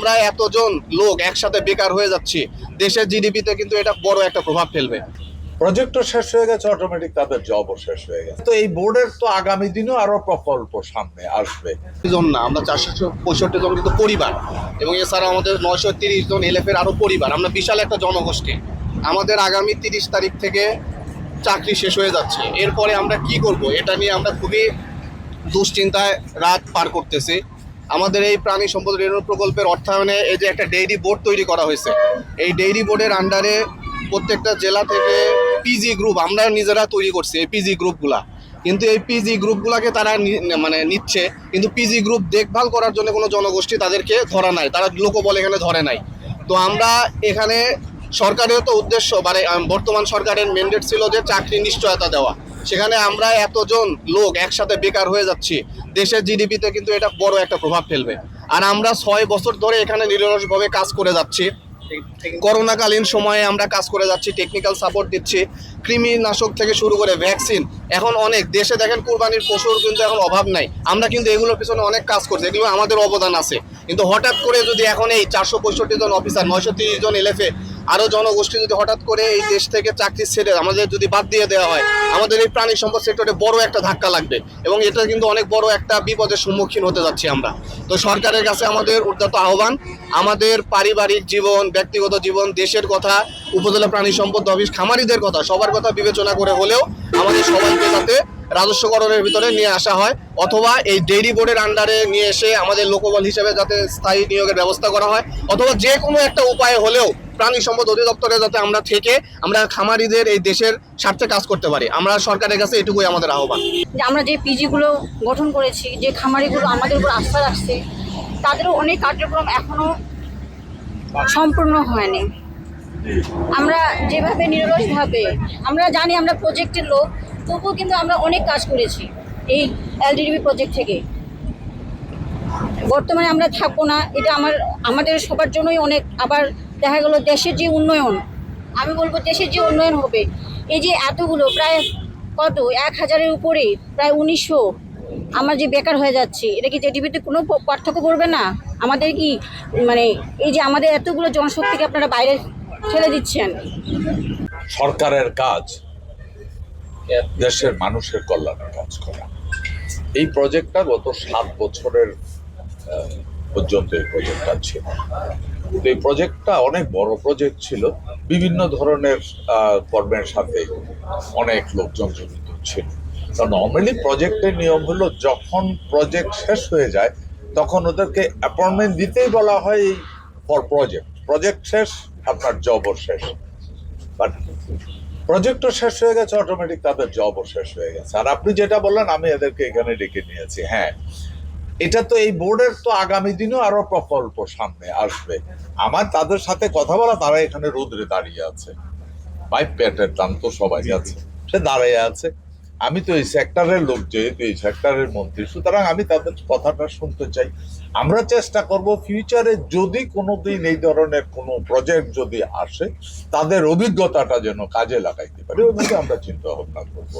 আমরা এতজন লোক একসাথে বেকার হয়ে যাচ্ছি, দেশের জিডিপিতে কিন্তু এটা বড় একটা প্রভাব ফেলবে। প্রজেক্টও শেষ হয়ে গেছে, অটোমেটিক তাদের জবও শেষ হয়ে গেছে। তো এই বোর্ডের তো আগামী দিনেও আরো প্রকল্প সামনে আসবে। জন না, আমরা 465 জন কিন্তু পরিবার, এবং এছাড়া আমাদের 930 জন এলএফের আরো পরিবার। আমরা বিশাল একটা জনগোষ্ঠী। আমাদের আগামী 30 তারিখ থেকে চাকরি শেষ হয়ে যাচ্ছে। এরপরে আমরা কি করব, এটা নিয়ে আমরা খুবই দুশ্চিন্তায় রাত পার করতেছি। আমাদের এই প্রাণী সম্পদ রেণু প্রকল্পের অর্থায়নে এই যে একটা ডেইরি বোর্ড তৈরি করা হয়েছে, এই ডেইরি বোর্ডের আন্ডারে প্রত্যেকটা জেলা থেকে পিজি গ্রুপ আমরা নিজেরা তৈরি করছি। এই পিজি গ্রুপগুলা কিন্তু এই পিজি গ্রুপগুলাকে তারা নিচ্ছে, কিন্তু পিজি গ্রুপ দেখভাল করার জন্য কোনো জনগোষ্ঠী তাদেরকে ধরা নাই, তারা লোকবল এখানে ধরে নাই। তো আমরা এখানে সরকারের তো উদ্দেশ্য, মানে বর্তমান সরকারের ম্যান্ডেট ছিল যে চাকরি নিশ্চয়তা দেওয়া। সেখানে আমরা এতজন লোক একসাথে বেকার হয়ে যাচ্ছি, দেশের জিডিপিতে কিন্তু এটা বড় একটা প্রভাব ফেলবে। আর আমরা 6 বছর ধরে এখানে নিরলসভাবে কাজ করে যাচ্ছি। করোনাকালীন সময়ে আমরা কাজ করে যাচ্ছি, টেকনিক্যাল সাপোর্ট দিচ্ছি, কৃমিনাশক থেকে শুরু করে ভ্যাকসিন। এখন অনেক দেশে দেখেন কুরবানির পশুর কিন্তু এখন অভাব নাই। আমরা কিন্তু এগুলোর পিছনে অনেক কাজ করছি, এগুলো আমাদের অবদান আছে। কিন্তু হঠাৎ করে যদি এখন এই 465 জন অফিসার, 930 জন এলএফএ আরও জনগোষ্ঠী যদি হঠাৎ করে এই দেশ থেকে চাকরি ছেড়ে আমাদের যদি বাদ দিয়ে দেওয়া হয়, আমাদের এই প্রাণী সম্পদ সেক্টরে বড় একটা ধাক্কা লাগবে, এবং এটা কিন্তু অনেক বড় একটা বিপদের সম্মুখীন হতে যাচ্ছি আমরা। তো সরকারের কাছে আমাদের উদ্যত আহ্বান, আমাদের পারিবারিক জীবন, ব্যক্তিগত জীবন, দেশের কথা, উপজেলা প্রাণী সম্পদ অফিস, খামারিদের কথা, সবার কথা বিবেচনা করে হলেও আমাদের সবাইকে যাতে রাজস্বকরণের ভিতরে নিয়ে আসা হয়, অথবা এই ডেইরি বোর্ডের আন্ডারে নিয়ে এসে আমাদের লোকবল হিসেবে যাতে স্থায়ী নিয়োগের ব্যবস্থা করা হয়, অথবা যে কোনো একটা উপায়ে হলেও প্রাণী সম্পদ অধিদপ্তরে যাতে আমরা থেকে আমরা খামারিদের এই দেশের স্বার্থে কাজ করতে পারি। আমরা সরকারের কাছে এটুকুই আমাদের আহ্বান। যে আমরা যে পিজিগুলো গঠন করেছি, যে খামারিগুলো আমাদের উপর আস্থা রাখছে, তাদেরও অনেক কার্যক্রম এখনও সম্পূর্ণ হয়নি। আমরা যেভাবে নিরলসভাবে, আমরা জানি আমরা প্রজেক্টের লোক, তবুও কিন্তু আমরা অনেক কাজ করেছি এই এলডিডিবি প্রজেক্ট থেকে। বর্তমানে আমরা থাকবো না, এটা আমাদের সবার জন্যই অনেক। আবার দেখা গেল দেশের যে উন্নয়ন, আমি বলবো দেশের যে উন্নয়ন হবে, এই যে এতগুলো প্রায় 1000-এর উপরে, প্রায় 1900 আমরা যে বেকার হয়ে যাচ্ছি, এটা কি জিডিপিতে কোনো পার্থক্য পড়বে না? আমাদের কি মানে এই যে আমাদের এতগুলো জনশক্তিকে আপনারা বাইরে ঠেলে দিচ্ছেন। সরকারের কাজ দেশের মানুষের কল্যাণের কাজ করা। এই প্রজেক্টটা গত 7 বছরের পর্যন্ত এই প্রজেক্টটা ছিল। এই প্রজেক্টটা অনেক বড় প্রজেক্ট ছিল, বিভিন্ন ধরনের কর্মের সাথে অনেক লোকজন জড়িত ছিল। নর্মালি প্রজেক্টের নিয়ম হলো, যখন প্রজেক্ট শেষ হয়ে যায় তখন ওদেরকে অ্যাপয়েন্টমেন্ট দিতেই বলা হয় এই ফর প্রজেক্ট শেষ, আপনার জবও শেষ। বাট প্রজেক্টও শেষ হয়ে গেছে, অটোমেটিক তাদের জবও শেষ হয়ে গেছে। আর আপনি যেটা বললেন, আমি এদেরকে এখানে ডেকে নিয়েছি। হ্যাঁ, এটা তো এই বোর্ডের তো আগামী দিনেও আরো প্রকল্প সামনে আসবে। আমার তাদের সাথে কথা বলা, তারা এখানে রোদ্রে দাঁড়িয়ে আছে, ভাই পেটের দাম তো সবাই আছে, সে দাঁড়িয়ে আছে। আমি তো এই সেক্টরের লোক, যেহেতু এই সেক্টরের মন্ত্রী, সুতরাং আমি তাদের কথাটা শুনতে চাই। আমরা চেষ্টা করব ফিউচারে যদি কোনোদিন এই ধরনের কোনো প্রজেক্ট যদি আসে, তাদের অভিজ্ঞতাটা যেন কাজে লাগাইতে পারি, ওইভাবে আমরা চিন্তা ভাবনা করবো।